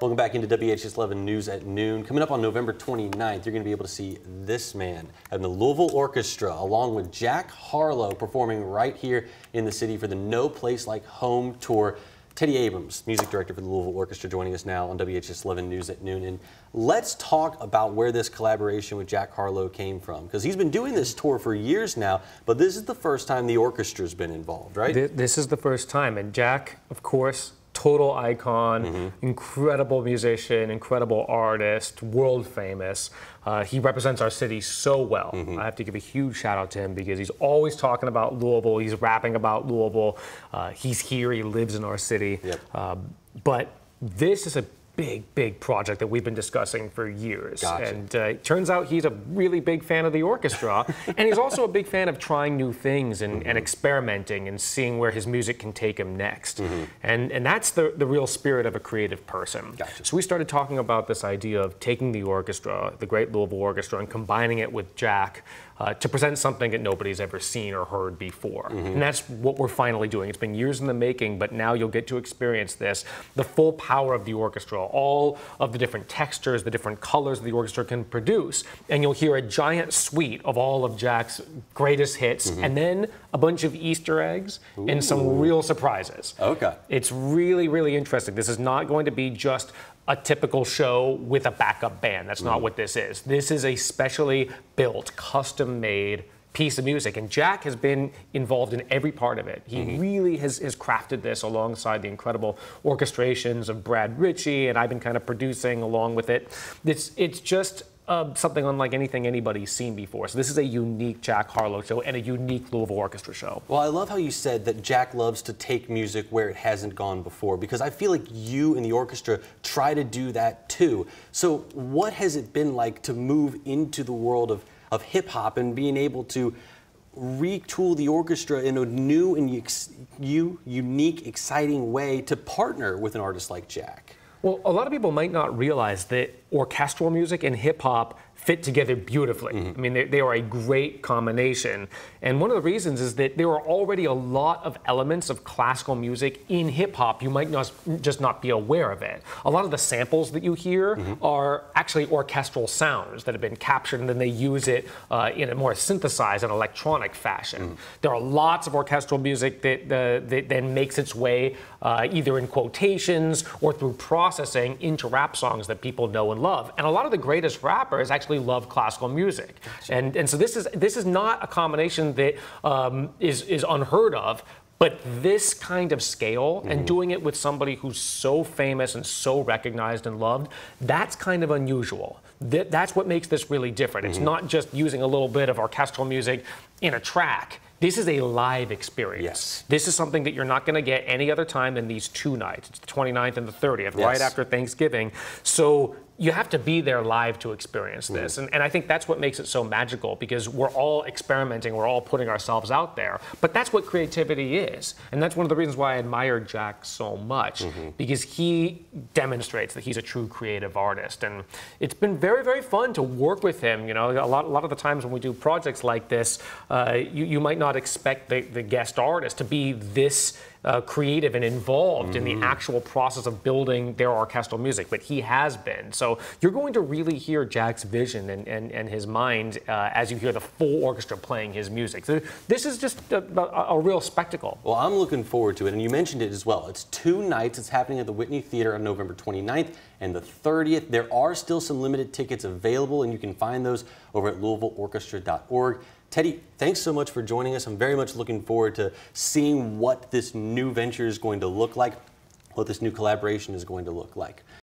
Welcome back into WHS 11 News at Noon. Coming up on November 29th, you're going to be able to see this man and the Louisville Orchestra, along with Jack Harlow, performing right here in the city for the No Place Like Home tour. Teddy Abrams, music director for the Louisville Orchestra, joining us now on WHS 11 News at Noon. And let's talk about where this collaboration with Jack Harlow came from, because he's been doing this tour for years now, but this is the first time the orchestra's been involved, right? This is the first time, and Jack, of course, total icon, incredible musician, incredible artist, world famous. He represents our city so well. I have to give a huge shout out to him because he's always talking about Louisville. He's rapping about Louisville. He's here. He lives in our city. But this is a big project that we've been discussing for years. Gotcha. And it turns out he's a really big fan of the orchestra. And he's also a big fan of trying new things and experimenting and seeing where his music can take him next. And that's the real spirit of a creative person. Gotcha. So we started talking about this idea of taking the orchestra, the great Louisville Orchestra, and combining it with Jack to present something that nobody's ever seen or heard before. And that's what we're finally doing. It's been years in the making, but now you'll get to experience this, the full power of the orchestra, all of the different textures, the different colors the orchestra can produce, and you'll hear a giant suite of all of Jack's greatest hits, and then a bunch of Easter eggs and some real surprises. Okay. It's really interesting. This is not going to be just a typical show with a backup band. That's not what this is. This is a specially built, custom-made piece of music, and Jack has been involved in every part of it. He really has crafted this alongside the incredible orchestrations of Brad Ritchie, and I've been kind of producing along with it. It's just something unlike anything anybody's seen before. So this is a unique Jack Harlow show and a unique Louisville Orchestra show. Well, I love how you said that Jack loves to take music where it hasn't gone before, because I feel like you and the orchestra try to do that too. So what has it been like to move into the world of hip-hop and being able to retool the orchestra in a new and unique, exciting way to partner with an artist like Jack? Well, a lot of people might not realize that orchestral music and hip-hop fit together beautifully. I mean, they are a great combination. And one of the reasons is that there are already a lot of elements of classical music in hip-hop. You might just not be aware of it. A lot of the samples that you hear are actually orchestral sounds that have been captured, and then they use it in a more synthesized and electronic fashion. There are lots of orchestral music that then makes its way either in quotations or through processing into rap songs that people know and love. And a lot of the greatest rappers actually love classical music. Gotcha. And so this is not a combination that is unheard of, but this kind of scale and doing it with somebody who's so famous and so recognized and loved, that's kind of unusual. That's what makes this really different. It's not just using a little bit of orchestral music in a track. This is a live experience. Yes. This is something that you're not going to get any other time than these two nights. It's the 29th and the 30th, right after Thanksgiving. So you have to be there live to experience this. And I think that's what makes it so magical, because we're all experimenting, we're all putting ourselves out there. But that's what creativity is. And that's one of the reasons why I admire Jack so much, because he demonstrates that he's a true creative artist. And it's been very fun to work with him. You know, a lot of the times when we do projects like this, you might not expect the guest artist to be this creative and involved in the actual process of building their orchestral music, but he has been. So you're going to really hear Jack's vision and his mind as you hear the full orchestra playing his music. So this is just a real spectacle. Well, I'm looking forward to it, and you mentioned it as well. It's 2 nights. It's happening at the Whitney Theater on November 29th and the 30th. There are still some limited tickets available, and you can find those over at LouisvilleOrchestra.org. Teddy, thanks so much for joining us. I'm very much looking forward to seeing what this new venture is going to look like, what this new collaboration is going to look like.